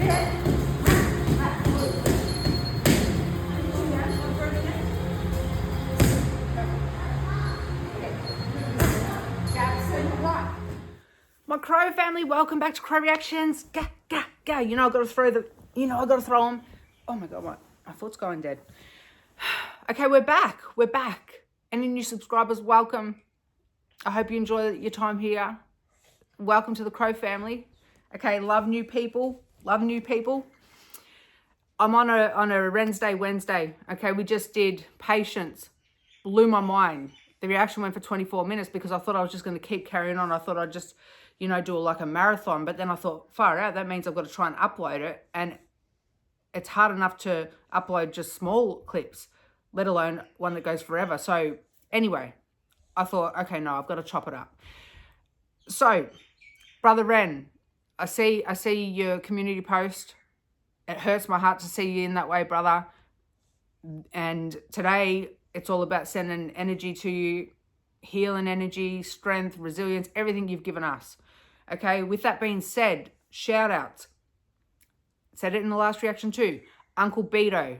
My crow family, welcome back to Crow Reactions. Gah, gah, gah. You know I gotta throw them. Oh my god, my foot's going dead. Okay, we're back. Any new subscribers, welcome. I hope you enjoy your time here. Welcome to the Crow family. Okay, love new people. I'm on a Wednesday. Okay, we just did Patience. Blew my mind. The reaction went for 24 minutes because I thought I was just going to keep carrying on. I thought I'd just, do like a marathon. But then I thought, far out, that means I've got to try and upload it. And it's hard enough to upload just small clips, let alone one that goes forever. So anyway, I thought, okay, no, I've got to chop it up. So, Brotha Ren, I see your community post. It hurts my heart to see you in that way, brother. And today, it's all about sending energy to you, healing energy, strength, resilience, everything you've given us. Okay, with that being said, shout outs. Said it in the last reaction too. Uncle Bito.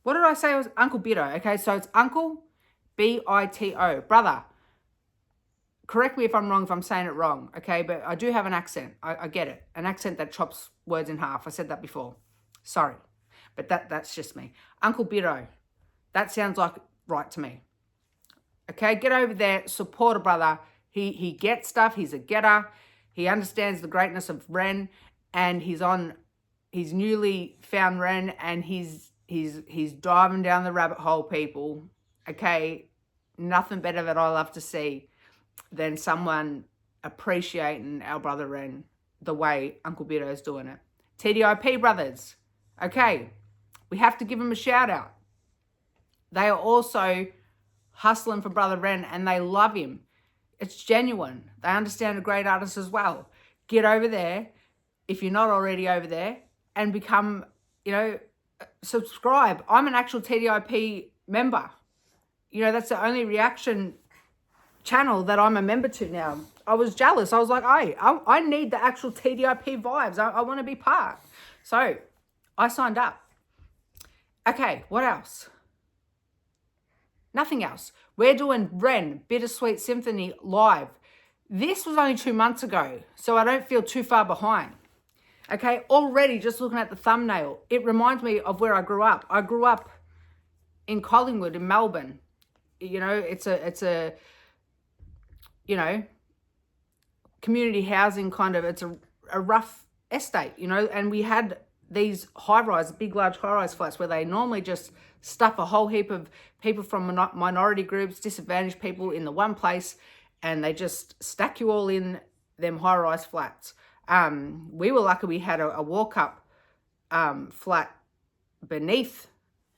What did I say? It was Uncle Bito. Okay, so it's Uncle B-I-T-O. Brother. Correct me if I'm wrong, if I'm saying it wrong. Okay, but I do have an accent. I get it. An accent that chops words in half. I said that before. Sorry. But that's just me. Uncle Bito. That sounds like right to me. Okay, get over there, support a brother. He gets stuff. He's a getter. He understands the greatness of Ren, and he's on his newly found Ren, and he's diving down the rabbit hole, people. Okay, nothing better that I love to see than someone appreciating our brother Ren the way Uncle Bito's doing it. TDIP brothers. Okay. We have to give them a shout out. They are also hustling for Brotha Ren and they love him. It's genuine. They understand a great artist as well. Get over there, if you're not already over there, and become, subscribe. I'm an actual TDIP member. That's the only reaction channel that I'm a member to now. I was jealous. I was like, I need the actual TDIP vibes. I want to be part. So I signed up. Okay, what else? Nothing else. We're doing Ren, Sweet Symphony live. This was only 2 months ago, so I don't feel too far behind. Okay, already just looking at the thumbnail, it reminds me of where I grew up. I grew up in Collingwood, in Melbourne. It's a community housing kind of, it's a rough estate, and we had these high-rise, big, large high-rise flats where they normally just stuff a whole heap of people from minority groups, disadvantaged people in the one place, and they just stack you all in them high-rise flats. We were lucky we had a walk-up flat beneath.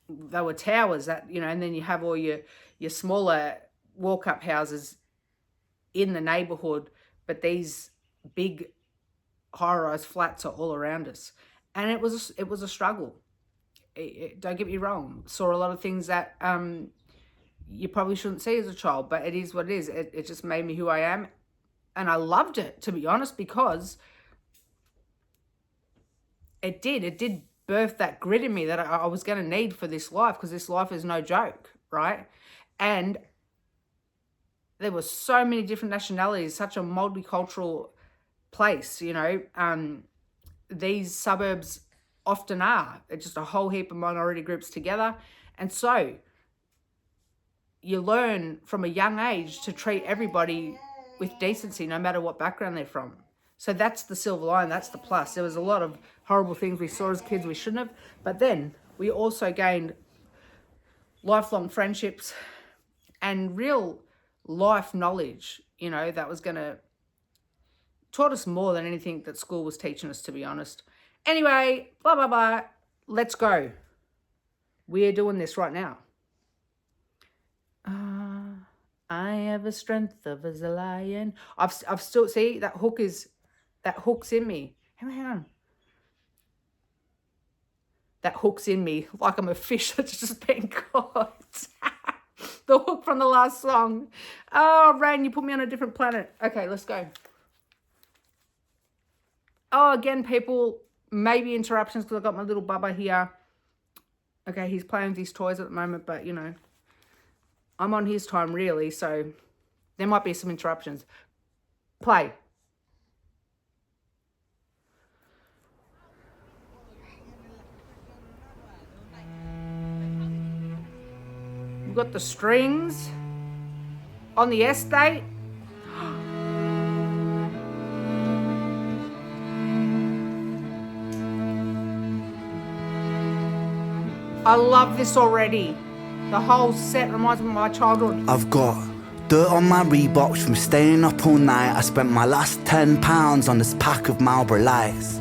They were towers that, and then you have all your smaller walk-up houses in the neighborhood, but these big high-rise flats are all around us. And it was a struggle. Don't get me wrong. Saw a lot of things that you probably shouldn't see as a child, but it is what it is. It just made me who I am. And I loved it, to be honest, because it did birth that grit in me that I was going to need for this life, because this life is no joke, right? And there were so many different nationalities, such a multicultural place, these suburbs often are. It's just a whole heap of minority groups together. And so you learn from a young age to treat everybody with decency, no matter what background they're from. So that's the silver line, that's the plus. There was a lot of horrible things we saw as kids we shouldn't have, but then we also gained lifelong friendships and real life knowledge, that was going to taught us more than anything that school was teaching us, to be honest. Anyway, blah, blah, blah. Let's go. We're doing this right now. I have the strength of a lion. I've still, see, that hook's in me. Hang on. That hook's in me like I'm a fish that's just been caught. The hook from the last song. Oh, Rain, you put me on a different planet. Okay, let's go. Oh, again, people, maybe interruptions because I've got my little bubba here. Okay, he's playing with his toys at the moment, but, you know, I'm on his time, really, so there might be some interruptions. Play. We've got the strings on the estate. I love this already. The whole set reminds me of my childhood. I've got dirt on my Reeboks from staying up all night. I spent my last £10 on this pack of Marlboro Lights.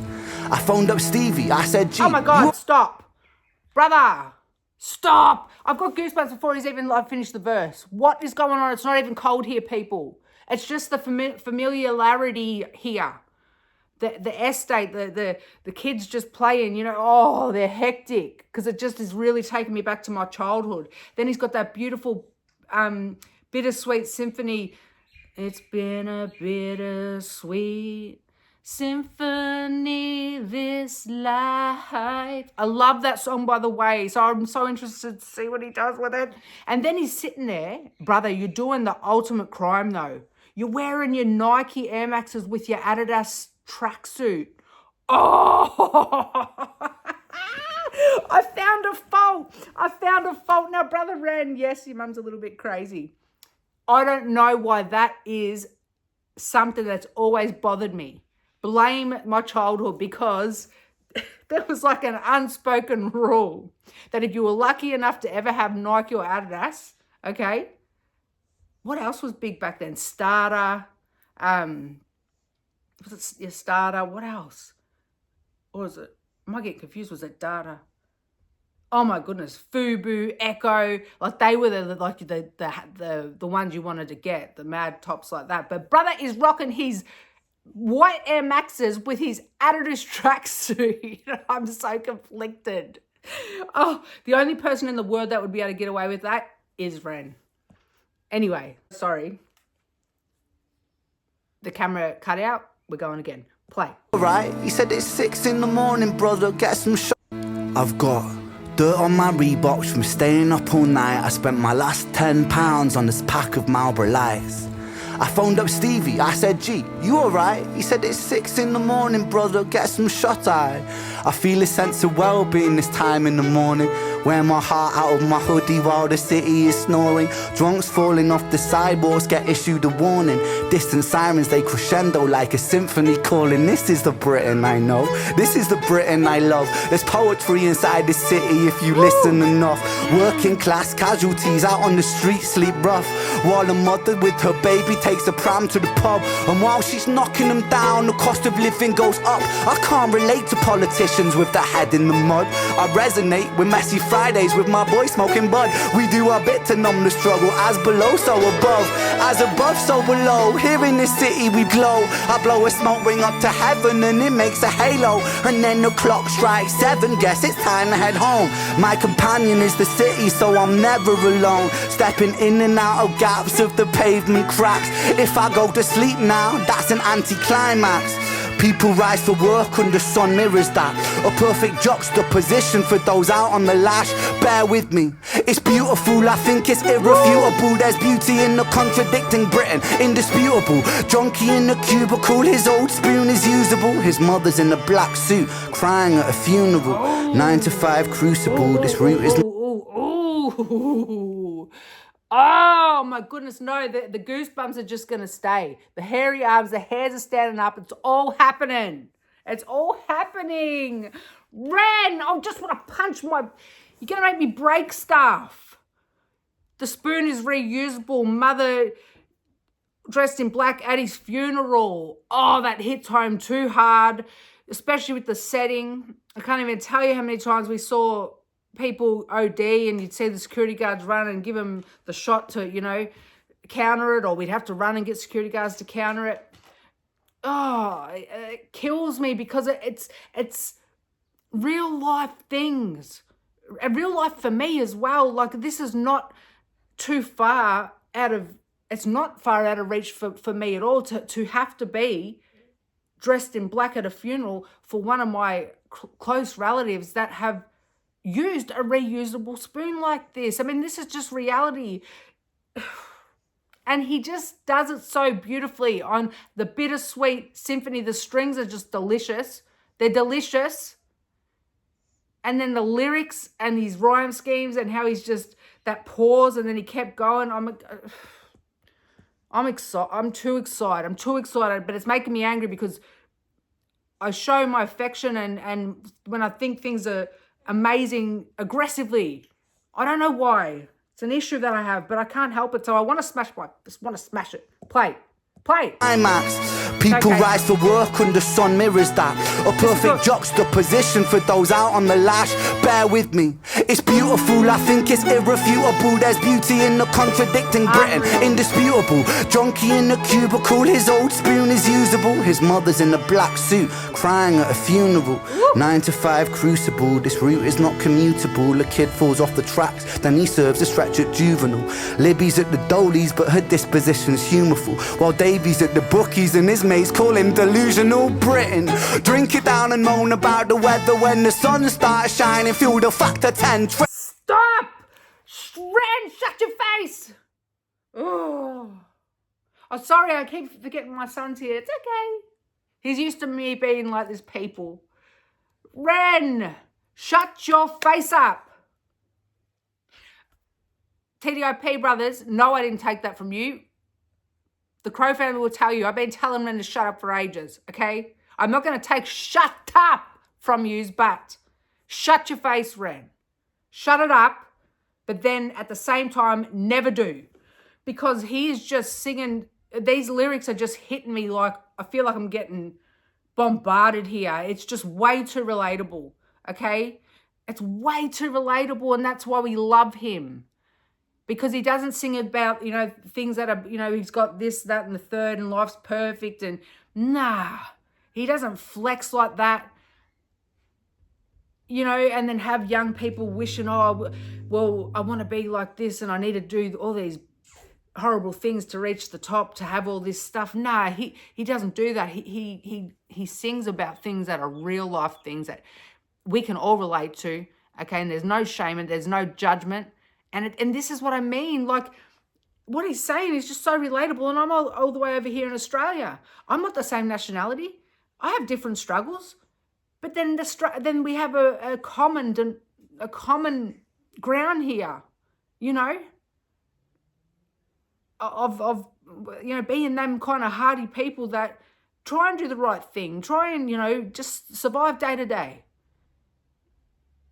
I phoned up Stevie, I said, gee, oh my God, stop. Brother, stop. I've got goosebumps before he's even finished the verse. What is going on? It's not even cold here, people. It's just the familiarity here. The estate, the kids just playing, you know, oh, they're hectic because it just is really taking me back to my childhood. Then he's got that beautiful bittersweet symphony. It's been a bittersweet symphony, this life. I love that song, by the way, so I'm so interested to see what he does with it. And then he's sitting there. Brother, you're doing the ultimate crime, though. You're wearing your Nike Air Maxes with your Adidas tracksuit. Oh, I found a fault. Now, Brotha Ren, yes, your mum's a little bit crazy. I don't know why that is something that's always bothered me. Blame my childhood, because there was like an unspoken rule that if you were lucky enough to ever have Nike or Adidas, okay, what else was big back then? Starter, was it your Starter? What else? Or was it? Am I getting confused? Was it Data? Oh my goodness, Fubu, Echo, like they were the ones you wanted to get, the mad tops like that. But brother is rocking his white Air Maxes with his Adidas tracksuit. I'm so conflicted. Oh, the only person in the world that would be able to get away with that is Ren. Anyway, sorry. The camera cut out. We're going again. Play. Alright, he said it's 6 in the morning, brother, get some I've got dirt on my Reeboks from staying up all night. I spent my last £10 on this pack of Marlboro Lights. I phoned up Stevie, I said, gee, you alright? He said it's 6 in the morning, brother, get some shut-eye. I feel a sense of well-being this time in the morning. Wear my heart out of my hoodie while the city is snoring. Drunks falling off the sidewalks get issued a warning. Distant sirens, they crescendo like a symphony calling. This is the Britain I know, this is the Britain I love. There's poetry inside the city if you listen enough. Working class casualties out on the street sleep rough, while a mother with her baby takes a pram to the pub. And while she's knocking them down, the cost of living goes up. I can't relate to politicians with their head in the mud. I resonate with messy Fridays with my boy smoking bud. We do our bit to numb the struggle, as below so above, as above so below. Here in this city we glow. I blow a smoke ring up to heaven and it makes a halo. And then the clock strikes 7, guess it's time to head home. My companion is the city, so I'm never alone. Stepping in and out of gaps of the pavement cracks. If I go to sleep now, that's an anticlimax. People rise for work and the sun mirrors that. A perfect juxtaposition for those out on the lash. Bear with me, it's beautiful, I think it's irrefutable. There's beauty in the contradicting Britain, indisputable. Junkie in the cubicle, his old spoon is usable. His mother's in a black suit, crying at a funeral. 9 to 5 crucible, this route is... Oh my goodness, no, the goosebumps are just going to stay. The hairy arms, the hairs are standing up. It's all happening. It's all happening. Ren, I just want to punch my... You're going to make me break stuff. The spoon is reusable. Mother dressed in black at his funeral. Oh, that hits home too hard, especially with the setting. I can't even tell you how many times we saw people OD and you'd see the security guards run and give them the shot to, you know, counter it, or we'd have to run and get security guards to counter it. Oh, it kills me because it's real life things. Real life for me as well. Like, this is not too far out of, it's not far out of reach for me at all to have to be dressed in black at a funeral for one of my close relatives that have used a reusable spoon like this. I mean, this is just reality. And he just does it so beautifully on the Bittersweet Symphony. The strings are just delicious. They're delicious. And then the lyrics and his rhyme schemes and how he's just that pause and then he kept going. I'm excited. I'm too excited, but it's making me angry because I show my affection and when I think things are amazing aggressively. I don't know why. It's an issue that I have, but I can't help it. So I want to smash it. Play. Climax. People rise for work under sun mirrors that. A perfect juxtaposition for those out on the lash. Bear with me. It's beautiful, I think it's irrefutable. There's beauty in the contradicting Britain. Indisputable. Junkie in the cubicle, his old spoon is usable. His mother's in a black suit, crying at a funeral. 9 to 5 crucible, this route is not commutable. A kid falls off the tracks, then he serves a stretch at juvenile. Libby's at the dolies, but her disposition's humorful. While Davy's at the bookies and his mates call him delusional Britain. Drink it down and moan about the weather when the sun starts shining. Fuel the factor 10. Stop! Ren, shut your face! Oh, sorry, I keep forgetting my son's here. It's okay. He's used to me being like this people. Ren, shut your face up. TDIP brothers, no, I didn't take that from you. The Crow family will tell you, I've been telling Ren to shut up for ages, okay? I'm not going to take shut up from yous, but shut your face, Ren. Shut it up, but then at the same time, never do. Because he is just singing, these lyrics are just hitting me like, I feel like I'm getting bombarded here. It's just way too relatable, okay? It's way too relatable, and that's why we love him. Because he doesn't sing about, things that are, he's got this, that, and the third, and life's perfect, and nah. He doesn't flex like that, and then have young people wishing, oh, well, I want to be like this, and I need to do all these horrible things to reach the top, to have all this stuff. Nah, he doesn't do that. He sings about things that are real life things that we can all relate to, okay? And there's no shame and there's no judgment. And this is what I mean. Like, what he's saying is just so relatable. And I'm all the way over here in Australia. I'm not the same nationality. I have different struggles. But then then we have a common ground here, of being them kind of hardy people that try and do the right thing. Try and, just survive day to day.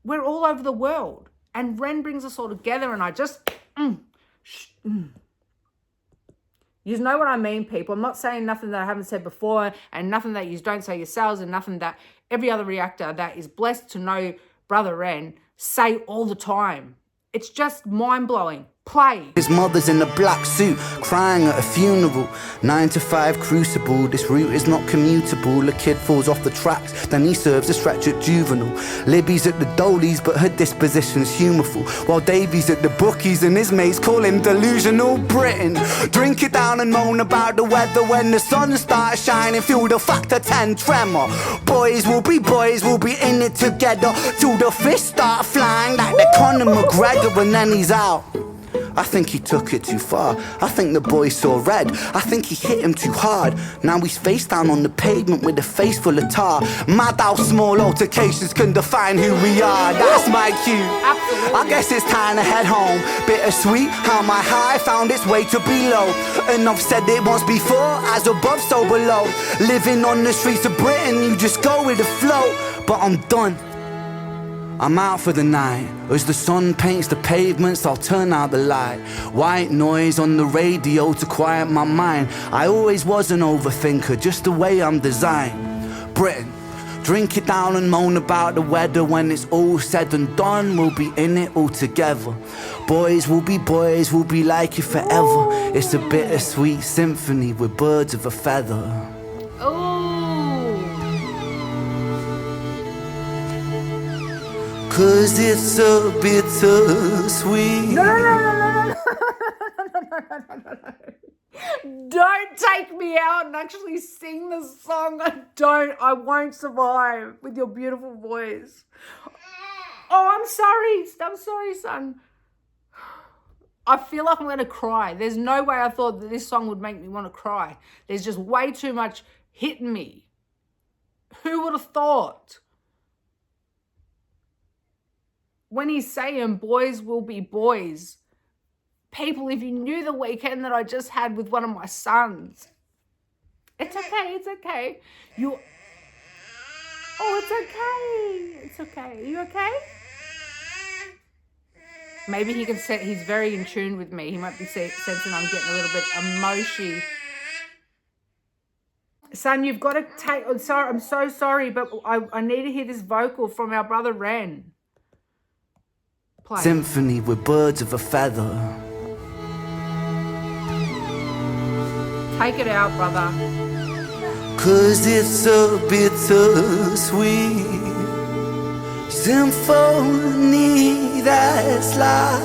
We're all over the world. And Ren brings us all together, and I just, You know what I mean, people. I'm not saying nothing that I haven't said before, and nothing that you don't say yourselves, and nothing that every other reactor that is blessed to know Brotha Ren say all the time. It's just mind-blowing. Play. His mother's in a black suit, crying at a funeral. 9 to 5 crucible, this route is not commutable. A kid falls off the tracks, then he serves a stretch at juvenile. Libby's at the dolies, but her disposition's humorful. While Davy's at the bookies and his mates call him delusional Britain. Drink it down and moan about the weather when the sun starts shining. Fuel the factor 10 tremor. Boys will be in it together till the fists start flying like the Conor McGregor, and then he's out. I think he took it too far. I think the boy saw red. I think he hit him too hard. Now he's face down on the pavement with a face full of tar. Mad how small altercations can define who we are. That's my cue. Absolutely. I guess it's time to head home. Bittersweet how my high found its way to below. And I've said it once before, as above so below. Living on the streets of Britain, you just go with the flow. But I'm done. I'm out for the night. As the sun paints the pavements, I'll turn out the light. White noise on the radio to quiet my mind. I always was an overthinker, just the way I'm designed. Britain, drink it down and moan about the weather. When it's all said and done, we'll be in it all together. Boys will be like you forever. It's a bittersweet symphony with birds of a feather. Cause it's a bittersweet. No. Don't take me out and actually sing the song. I won't survive with your beautiful voice. Oh, I'm sorry, son. I feel like I'm going to cry. There's no way I thought that this song would make me want to cry. There's just way too much hitting me. Who would have thought? When he's saying boys will be boys. People, if you knew the weekend that I just had with one of my sons. It's okay. It's okay. Are you okay? Maybe he can say he's very in tune with me. He might be sensing I'm getting a little bit emoji. Son, you've got to take... I'm so sorry, but I need to hear this vocal from our brother Ren. Play. Symphony with birds of a feather. Take it out, brother. 'Cause it's a bittersweet symphony that's life.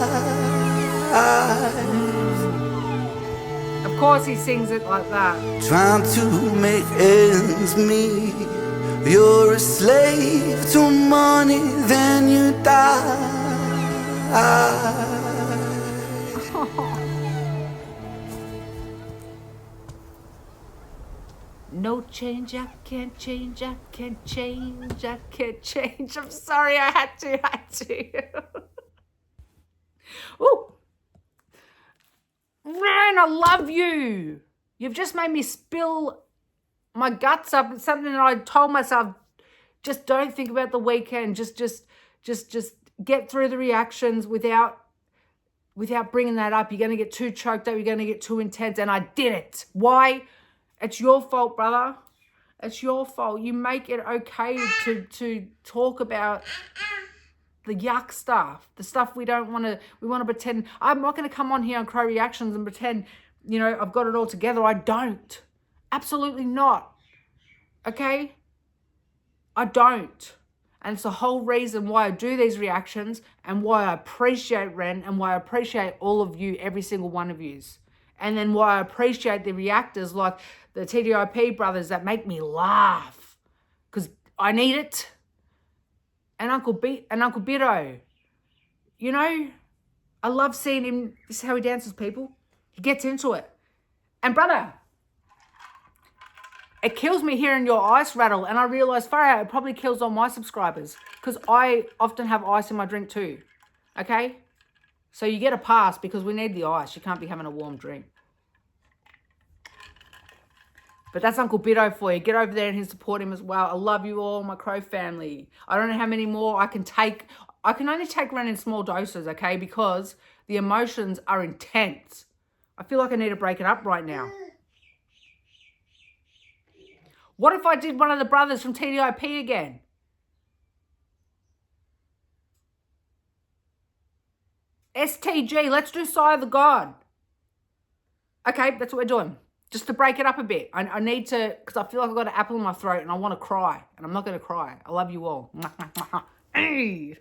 Of course he sings it like that. Trying to make ends meet. You're a slave to money, then you die. No change, I can't change. I'm sorry, I had to. Ooh. Ren, I love you. You've just made me spill my guts up. It's something that I told myself, just don't think about the weekend. Just get through the reactions without bringing that up. You're going to get too choked up. You're going to get too intense. And I did it. Why? It's your fault, brother. It's your fault. You make it okay to talk about the yuck stuff, the stuff we want to pretend. I'm not going to come on here on Crow Reactions and pretend, I've got it all together. I don't. Absolutely not. Okay? I don't. And it's the whole reason why I do these reactions and why I appreciate Ren and why I appreciate all of you, every single one of yous. And then why I appreciate the reactors like the TDIP brothers that make me laugh. Because I need it. And Uncle Bito. I love seeing him. This is how he dances, people. He gets into it. And brother, it kills me hearing your ice rattle. And I realise, far out, it probably kills all my subscribers. Because I often have ice in my drink too. Okay? So you get a pass because we need the ice. You can't be having a warm drink. But that's Uncle Bito for you. Get over there and support him as well. I love you all, my Crow family. I don't know how many more I can take. I can only take Ren in small doses, okay? Because the emotions are intense. I feel like I need to break it up right now. What if I did one of the brothers from TDIP again? STG, let's do Sigh of the God. Okay, that's what we're doing. Just to break it up a bit. I need to, because I feel like I've got an apple in my throat and I want to cry. And I'm not going to cry. I love you all. Hey.